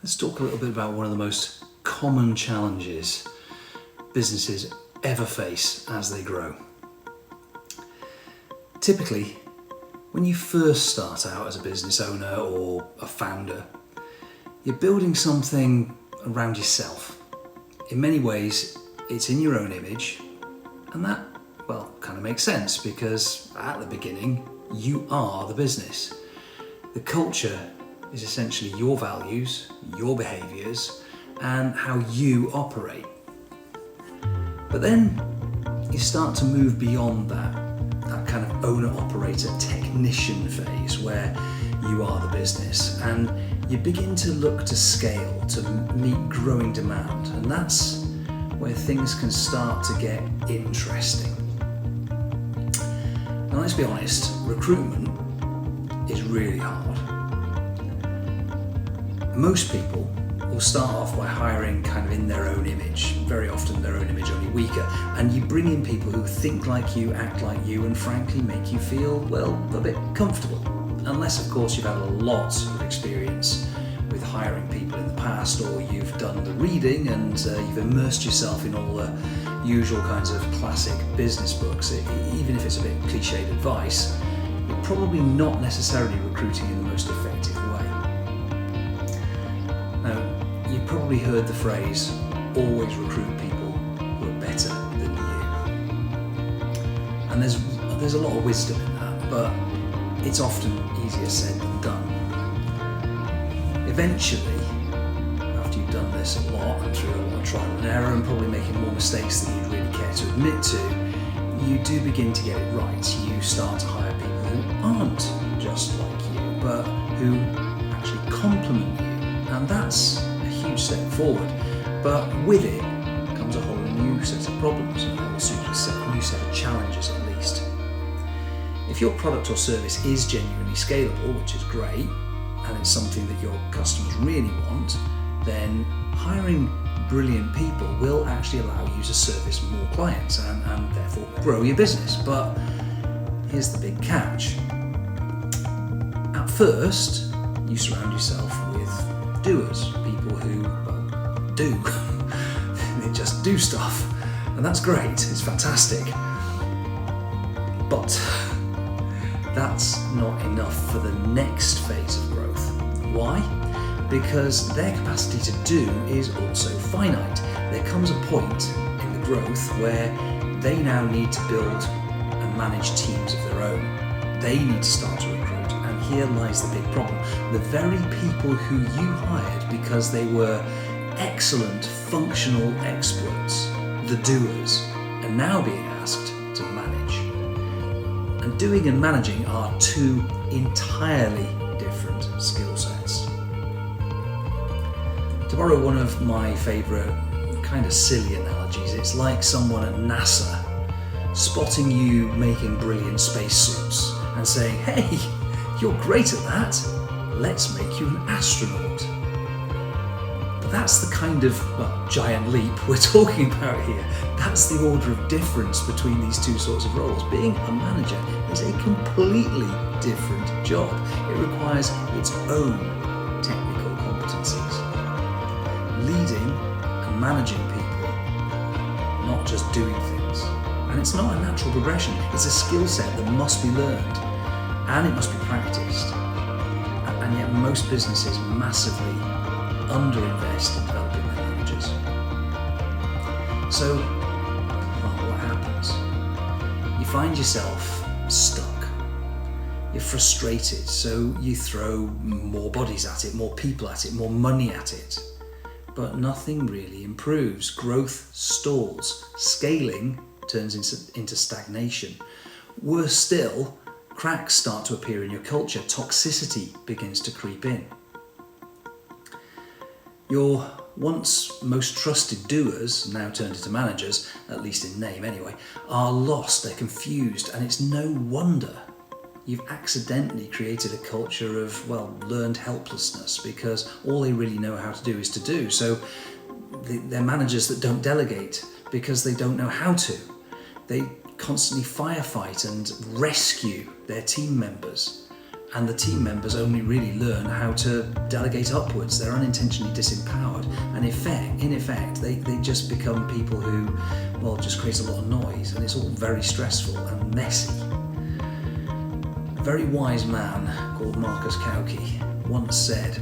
Let's talk a little bit about one of the most common challenges businesses ever face as they grow. Typically, when you first start out as a business owner or a founder, you're building something around yourself. In many ways, it's in your own image, and that, kind of makes sense because at the beginning, you are the business. The culture is essentially your values, your behaviours, and how you operate. But then you start to move beyond that kind of owner-operator technician phase where you are the business, and you begin to look to scale to meet growing demand, and that's where things can start to get interesting. Now let's be honest, recruitment is really hard. Most people will start off by hiring kind of in their own image, very often their own image only weaker, and you bring in people who think like you, act like you, and frankly make you feel, a bit comfortable. Unless of course you've had a lot of experience with hiring people in the past, or you've done the reading and you've immersed yourself in all the usual kinds of classic business books. Even if it's a bit cliched advice, you're probably not necessarily recruiting in the most effective way. Now, you've probably heard the phrase, always recruit people who are better than you. And there's a lot of wisdom in that, but it's often easier said than done. Eventually, after you've done this a lot and through a lot of trial and error and probably making more mistakes than you'd really care to admit to, you do begin to get it right. You start to hire people who aren't just like you, but who actually complement you. And that's a huge step forward. But with it comes a whole new set of problems, a whole new set of challenges at least. If your product or service is genuinely scalable, which is great, and it's something that your customers really want, then hiring brilliant people will actually allow you to service more clients and therefore grow your business. But here's the big catch. At first, you surround yourself with doers, people who, do. They just do stuff. And that's great, it's fantastic. But that's not enough for the next phase of growth. Why? Because their capacity to do is also finite. There comes a point in the growth where they now need to build and manage teams of their own. They need to start to recruit, and here lies the big problem. The very people who you hired because they were excellent functional experts, the doers, are now being asked to manage. And doing and managing are two entirely different skill sets. To borrow one of my favourite kind of silly analogies, it's like someone at NASA spotting you making brilliant spacesuits and saying, "Hey, you're great at that, let's make you an astronaut." But that's the kind of, giant leap we're talking about here. That's the order of difference between these two sorts of roles. Being a manager is a completely different job. It requires its own technical competencies. Leading and managing people, not just doing things. And it's not a natural progression, it's a skill set that must be learned, and it must be practiced. And yet most businesses massively underinvest in developing their managers. So, what happens? You find yourself stuck. You're frustrated, so you throw more bodies at it, more people at it, more money at it. But nothing really improves. Growth stalls. Scaling turns into stagnation. Worse still, cracks start to appear in your culture. Toxicity begins to creep in. Your once most trusted doers, now turned into managers, at least in name anyway, are lost, they're confused, and it's no wonder you've accidentally created a culture of, learned helplessness, because all they really know how to do is to do. So they're managers that don't delegate because they don't know how to. They constantly firefight and rescue their team members. and the team members only really learn how to delegate upwards. They're unintentionally disempowered, and in effect, they just become people who, well, just creates a lot of noise, and it's all very stressful and messy. A very wise man called Marcus Kauke once said,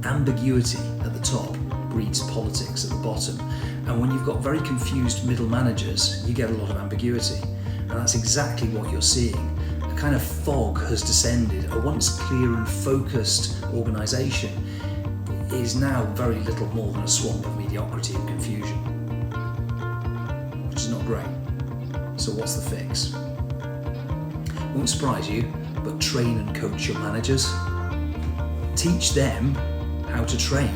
ambiguity at the top breeds politics at the bottom, and when you've got very confused middle managers, you get a lot of ambiguity, and that's exactly what you're seeing. A kind of fog has descended. A once clear and focused organisation is now very little more than a swamp of mediocrity and confusion, which is not great. So what's the fix? Won't surprise you, but train and coach your managers. Teach them how to train.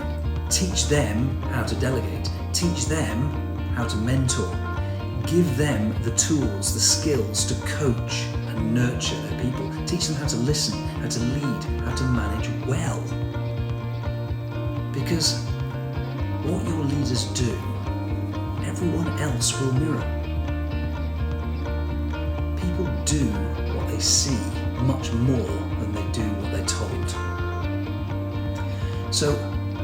Teach them how to delegate. Teach them how to mentor. Give them the tools, the skills to coach and nurture their people. Teach them how to listen, how to lead, how to manage well. Because what your leaders do, everyone else will mirror. People do what they see much more than they do what they're told. So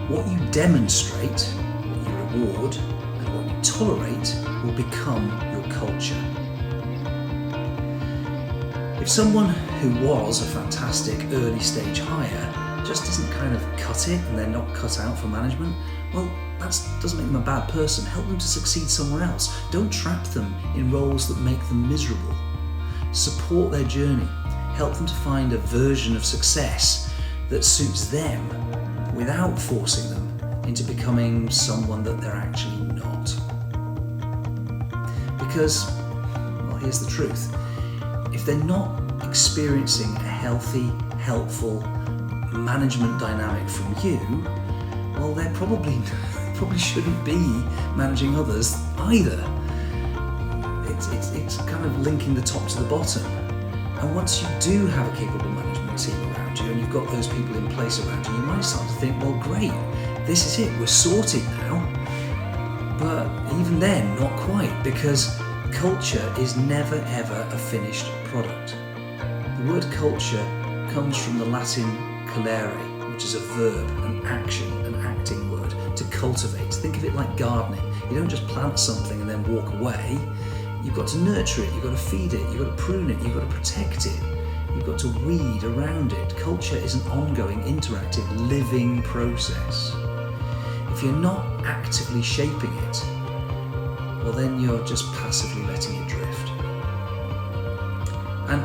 what you demonstrate, what you reward, and what you tolerate will become your culture. If someone who was a fantastic early stage hire just doesn't kind of cut it and they're not cut out for management, well, that doesn't make them a bad person. Help them to succeed somewhere else. Don't trap them in roles that make them miserable. Support their journey. Help them to find a version of success that suits them without forcing them into becoming someone that they're actually not. Because, well, here's the truth. If they're not experiencing a healthy, helpful management dynamic from you, well, they probably shouldn't be managing others either. It's kind of linking the top to the bottom. And once you do have a capable management team around you and you've got those people in place around you, you might start to think, well, great, this is it, we're sorted now. But even then, not quite, because culture is never ever a finished product. The word culture comes from the Latin colere, which is a verb, an action, an acting word, to cultivate. Think of it like gardening. You don't just plant something and then walk away. You've got to nurture it, you've got to feed it, you've got to prune it, you've got to protect it, you've got to weed around it. Culture is an ongoing, interactive, living process. If you're not actively shaping it, well, then you're just passively letting it drift. And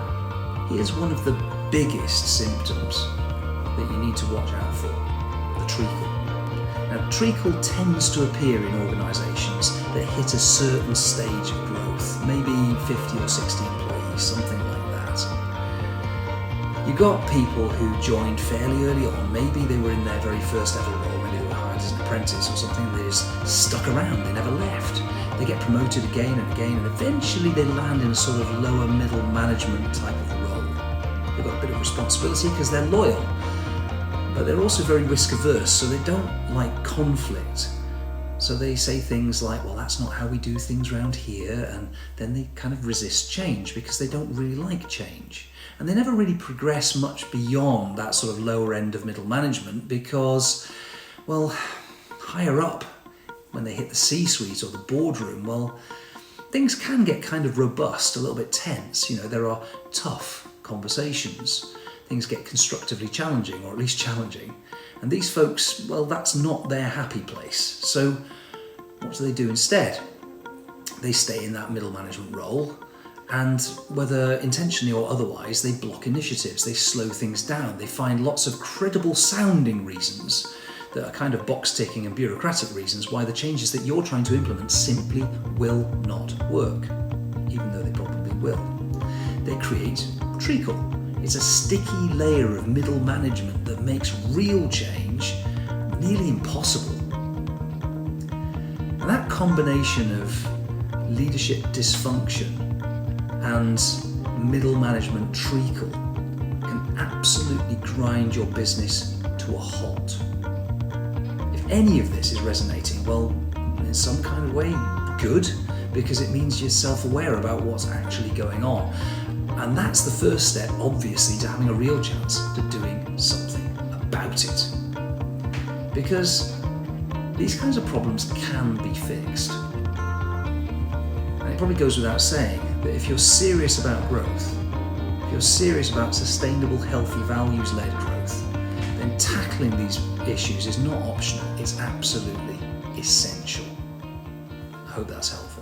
here's one of the biggest symptoms that you need to watch out for, the treacle. Now, treacle tends to appear in organisations that hit a certain stage of growth, maybe 50 or 60 employees, something like that. You got people who joined fairly early on, maybe they were in their very first ever role, maybe they were hired as an apprentice or something, they just stuck around, they never left. They get promoted again and again, and eventually they land in a sort of lower middle management type of role. They've got a bit of responsibility because they're loyal, but they're also very risk averse, so they don't like conflict. So they say things like, well, that's not how we do things around here, and then they kind of resist change because they don't really like change. And they never really progress much beyond that sort of lower end of middle management because, well, higher up, when they hit the C-suite or the boardroom, well, things can get kind of robust, a little bit tense. You know, there are tough conversations. Things get constructively challenging, or at least challenging. And these folks, well, that's not their happy place. So what do they do instead? They stay in that middle management role, and whether intentionally or otherwise, they block initiatives, they slow things down, they find lots of credible sounding reasons that are kind of box-ticking and bureaucratic reasons why the changes that you're trying to implement simply will not work, even though they probably will. They create treacle. It's a sticky layer of middle management that makes real change nearly impossible. And that combination of leadership dysfunction and middle management treacle can absolutely grind your business to a halt. If any of this is resonating, well, in some kind of way, good, because it means you're self-aware about what's actually going on. And that's the first step, obviously, to having a real chance to doing something about it. Because these kinds of problems can be fixed. And it probably goes without saying that if you're serious about growth, if you're serious about sustainable, healthy, values-led growth, then tackling these issues is not optional, it's absolutely essential. I hope that's helpful.